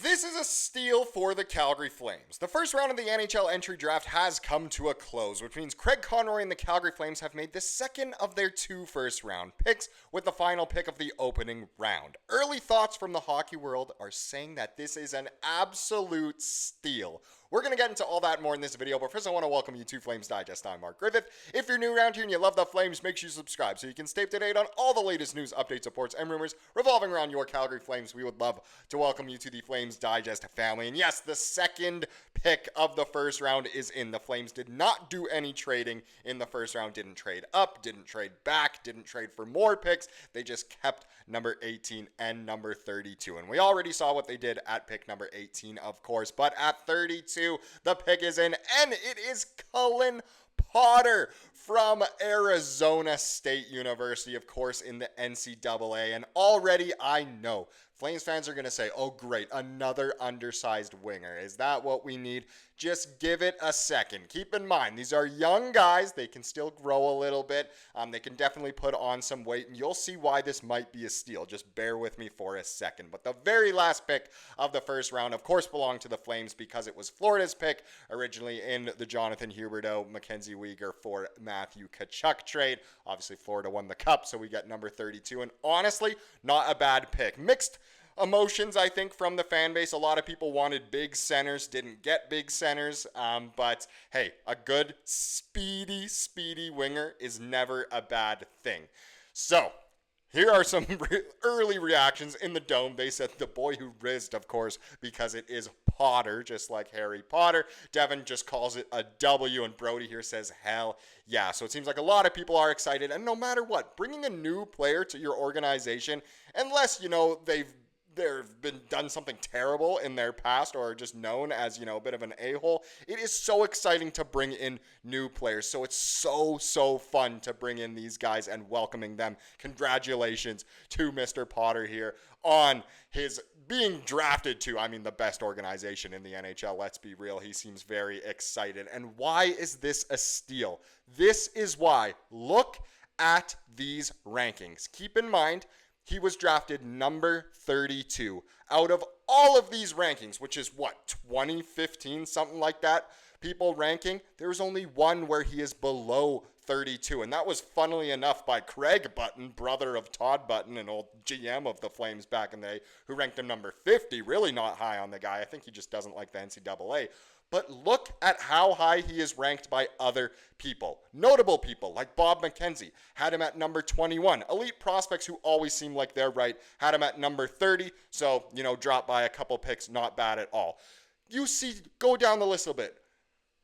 This is a steal for the Calgary Flames. The first round of the NHL Entry Draft has come to a close, which means Craig Conroy and the Calgary Flames have made the second of their two first-round picks with the final pick of the opening round. Early thoughts from the hockey world are saying that this is an absolute steal. We're going to get into all that more in this video, but first I want to welcome you to Flames Digest. I'm Mark Griffith. If you're new around here and you love the Flames, make sure you subscribe so you can stay up to date on all the latest news, updates, reports, and rumors revolving around your Calgary Flames. We would love to welcome you to the Flames Digest family. And yes, the second pick of the first round is in. The Flames did not do any trading in the first round, didn't trade up, didn't trade back, didn't trade for more picks. They just kept number 18 and number 32. And we already saw what they did at pick number 18, of course, but at 32, the pick is in, and it is Cullen Potter from Arizona State University, of course, in the NCAA. And already I know Flames fans are going to say, oh, great, another undersized winger. Is that what we need? Just give it a second. Keep in mind, these are young guys. They can still grow a little bit. They can definitely put on some weight, and you'll see why this might be a steal. Just bear with me for a second. But the very last pick of the first round, of course, belonged to the Flames because it was Florida's pick originally in the Jonathan Huberdeau, MacKenzie Weegar for Matthew Tkachuk trade. Obviously, Florida won the cup, so we get number 32. And honestly, not a bad pick. Mixed emotions, I think, from the fan base. A lot of people wanted big centers, didn't get big centers. But hey, a good, speedy winger is never a bad thing. So, here are some early reactions in the Dome. They said the boy who rizzed, of course, because it is Potter, just like Harry Potter. Devin just calls it a W, and Brody here says, hell yeah. So it seems like a lot of people are excited, and no matter what, bringing a new player to your organization, unless, they've been done something terrible in their past or just known as, a bit of an a-hole. It is so exciting to bring in new players. So it's so fun to bring in these guys and welcoming them. Congratulations to Mr. Potter here on his being drafted to, the best organization in the NHL. Let's be real. He seems very excited. And why is this a steal? This is why. Look at these rankings. Keep in mind, he was drafted number 32 out of all of these rankings, which is 2015, something like that, people ranking. There's only one where he is below 32, and that was, funnily enough, by Craig Button, brother of Todd Button, an old GM of the Flames back in the day, who ranked him number 50, really not high on the guy. I think he just doesn't like the NCAA. But look at how high he is ranked by other people. Notable people like Bob MacKenzie had him at number 21. Elite prospects who always seem like they're right had him at number 30. So, dropped by a couple picks, not bad at all. You see, go down the list a bit.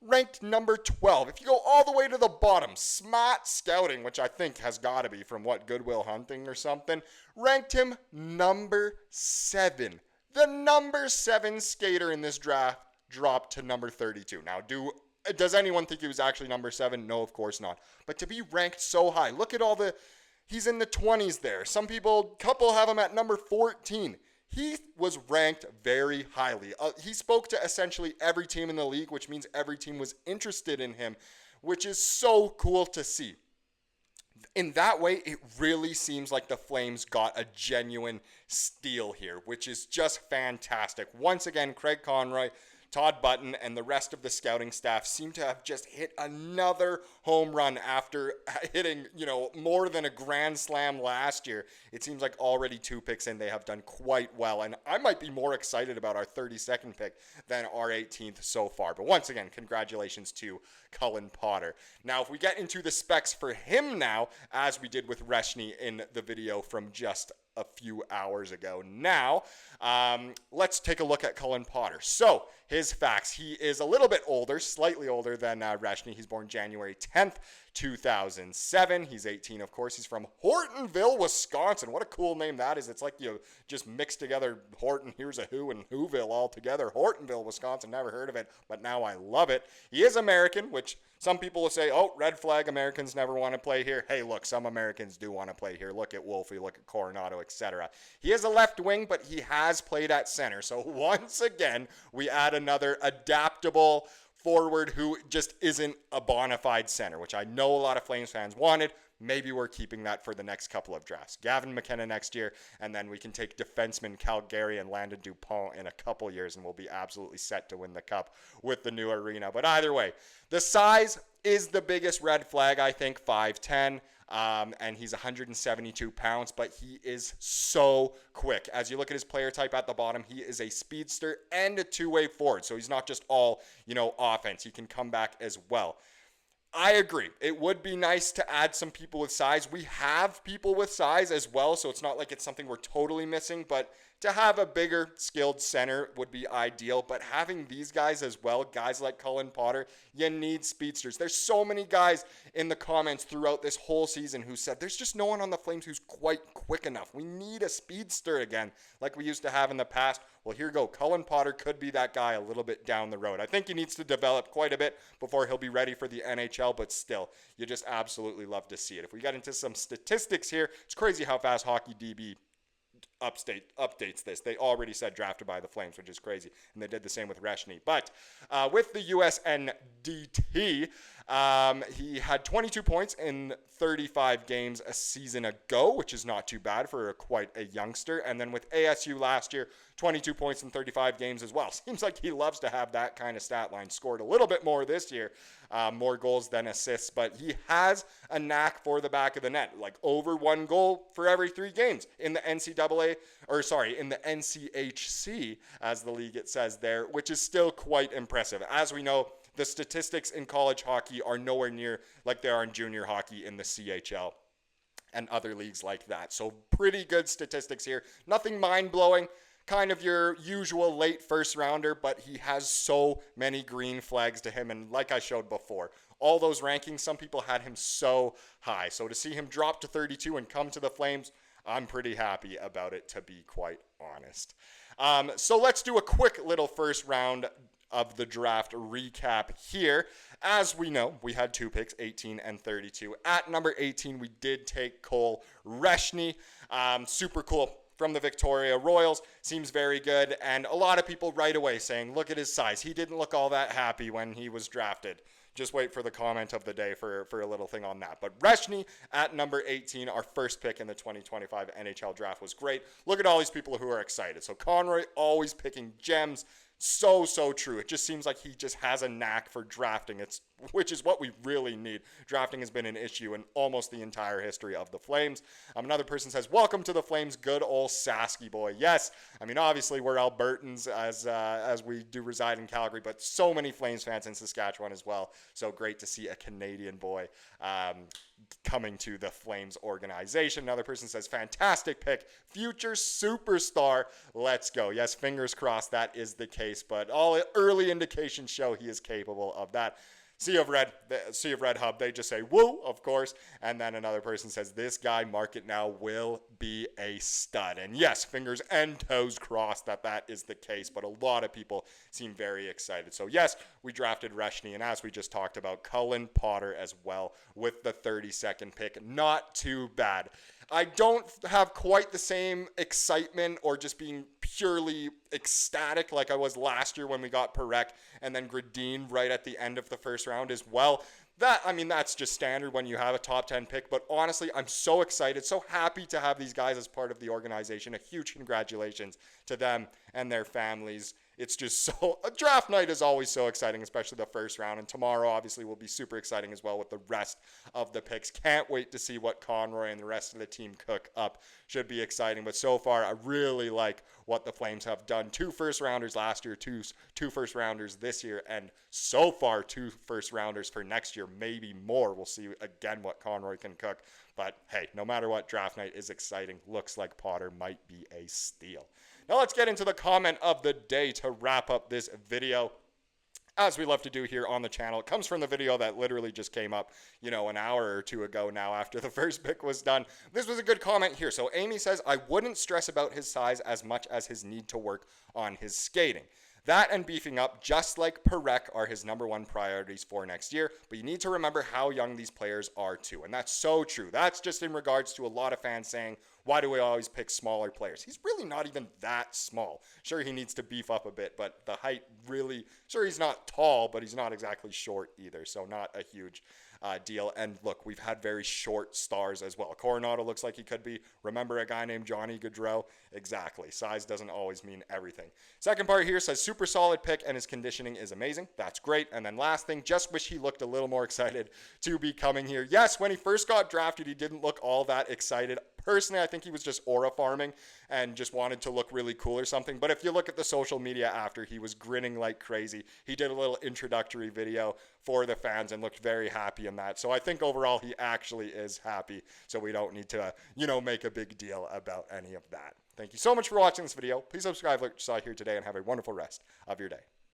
Ranked number 12. If you go all the way to the bottom, Smart Scouting, which I think has got to be from Goodwill Hunting or something, ranked him number 7. The number 7 skater in this draft dropped to number 32. Now, does anyone think he was actually number 7? No, of course not. But to be ranked so high, look at he's in the 20s there. Some couple have him at number 14. He was ranked very highly. He spoke to essentially every team in the league, which means every team was interested in him, which is so cool to see. In that way, it really seems like the Flames got a genuine steal here, which is just fantastic. Once again, Craig Conroy, Todd Button, and the rest of the scouting staff seem to have just hit another home run after hitting, more than a grand slam last year. It seems like already 2 picks in, they have done quite well. And I might be more excited about our 32nd pick than our 18th so far. But once again, congratulations to Cullen Potter. Now, if we get into the specs for him now, as we did with Reshny in the video from just a few hours ago. Now, let's take a look at Cullen Potter. So, his facts. He is a little bit older, slightly older than Reshny. He's born January 10th, 2007. He's 18, of course. He's from Hortonville, Wisconsin. What a cool name that is. It's like you just mixed together Horton, here's a who, and Whoville all together. Hortonville, Wisconsin. Never heard of it, but now I love it. He is American, which some people will say, oh, red flag, Americans never want to play here. Hey, look, some Americans do want to play here. Look at Wolfie, look at Coronato, etc. He is a left wing, but he has played at center. So once again, we add another adaptable forward who just isn't a bona fide center, which I know a lot of Flames fans wanted. maybe we're keeping that for the next couple of drafts. Gavin McKenna next year, and then we can take defenseman Calgary and Landon Dupont in a couple years, and we'll be absolutely set to win the cup with the new arena. But either way, the size is the biggest red flag, I think, 5'10". And he's 172 pounds, but he is so quick. As you look at his player type at the bottom, he is a speedster and a two-way forward. So he's not just all, offense. He can come back as well. I agree. It would be nice to add some people with size. We have people with size as well, so it's not like it's something we're totally missing, but to have a bigger skilled center would be ideal. But having these guys as well, guys like Cullen Potter, you need speedsters. There's so many guys in the comments throughout this whole season who said there's just no one on the Flames who's quite quick enough. We need a speedster again like we used to have in the past. Well, here you go. Cullen Potter could be that guy a little bit down the road. I think he needs to develop quite a bit before he'll be ready for the NHL, but still, you just absolutely love to see it. If we get into some statistics here, it's crazy how fast Hockey DB updates this. They already said drafted by the Flames, which is crazy, and they did the same with Reshny. But with the USNDT, he had 22 points in 35 games a season ago, which is not too bad for quite a youngster. And then with ASU last year, 22 points in 35 games as well. Seems like he loves to have that kind of stat line. Scored a little bit more this year, more goals than assists, but he has a knack for the back of the net, like over 1 goal for every 3 games in the in the NCHC, as the league it says there, which is still quite impressive. As we know, the statistics in college hockey are nowhere near like they are in junior hockey in the CHL and other leagues like that. So pretty good statistics here. Nothing mind-blowing. Kind of your usual late first rounder, but he has so many green flags to him. And like I showed before, all those rankings, some people had him so high. So to see him drop to 32 and come to the Flames, I'm pretty happy about it, to be quite honest. So let's do a quick little first round of the draft recap here. As we know, we had 2 picks, 18 and 32. At number 18, we did take Cole Reshny. Super cool. From the Victoria Royals, seems very good, and a lot of people right away saying, look at his size. He didn't look all that happy when he was drafted. Just wait for the comment of the day for a little thing on that. But Reshny at number 18, our first pick in the 2025 NHL draft, was great. Look at all these people who are excited. So Conroy always picking gems. So true. It just seems like he just has a knack for drafting, which is what we really need. Drafting has been an issue in almost the entire history of the Flames. Another person says, welcome to the Flames, good old Sasky boy. Yes, I mean, obviously we're Albertans as we do reside in Calgary, but so many Flames fans in Saskatchewan as well. So great to see a Canadian boy coming to the Flames organization. Another person says, fantastic pick, future superstar, let's go. Yes, fingers crossed that is the case, but all early indications show he is capable of that. Sea of Red Hub, they just say, woo, of course. And then another person says, this guy, mark it now, will be a stud. And yes, fingers and toes crossed that is the case. But a lot of people seem very excited. So yes, we drafted Reshny. And as we just talked about, Cullen Potter as well with the 32nd pick. Not too bad. I don't have quite the same excitement or just being purely ecstatic like I was last year when we got Perek and then Gradin right at the end of the first round as well. That's just standard when you have a top 10 pick. But honestly, I'm so excited, so happy to have these guys as part of the organization. A huge congratulations to them and their families. It's just a draft night is always so exciting, especially the first round. And tomorrow, obviously, will be super exciting as well with the rest of the picks. Can't wait to see what Conroy and the rest of the team cook up. Should be exciting. But so far, I really like what the Flames have done. 2 first rounders last year, two first rounders this year, and so far 2 first rounders for next year, maybe more. We'll see again what Conroy can cook. But hey, no matter what, draft night is exciting. Looks like Potter might be a steal. Now let's get into the comment of the day to wrap up this video. As we love to do here on the channel, it comes from the video that literally just came up, an hour or 2 ago now after the first pick was done. This was a good comment here. So Amy says, I wouldn't stress about his size as much as his need to work on his skating. That and beefing up, just like Perek, are his number 1 priorities for next year. But you need to remember how young these players are too. And that's so true. That's just in regards to a lot of fans saying, why do we always pick smaller players? He's really not even that small. Sure, he needs to beef up a bit, but the height really, sure, he's not tall, but he's not exactly short either. So not a huge deal. And look, we've had very short stars as well. Coronato looks like he could be. Remember a guy named Johnny Gaudreau? Exactly. Size doesn't always mean everything. Second part here says super solid pick and his conditioning is amazing. That's great. And then last thing, just wish he looked a little more excited to be coming here. Yes, when he first got drafted, he didn't look all that excited. Personally, I think he was just aura farming and just wanted to look really cool or something. But if you look at the social media after, he was grinning like crazy. He did a little introductory video for the fans and looked very happy in that. So I think overall he actually is happy. So we don't need to, make a big deal about any of that. Thank you so much for watching this video. Please subscribe like you saw here today and have a wonderful rest of your day.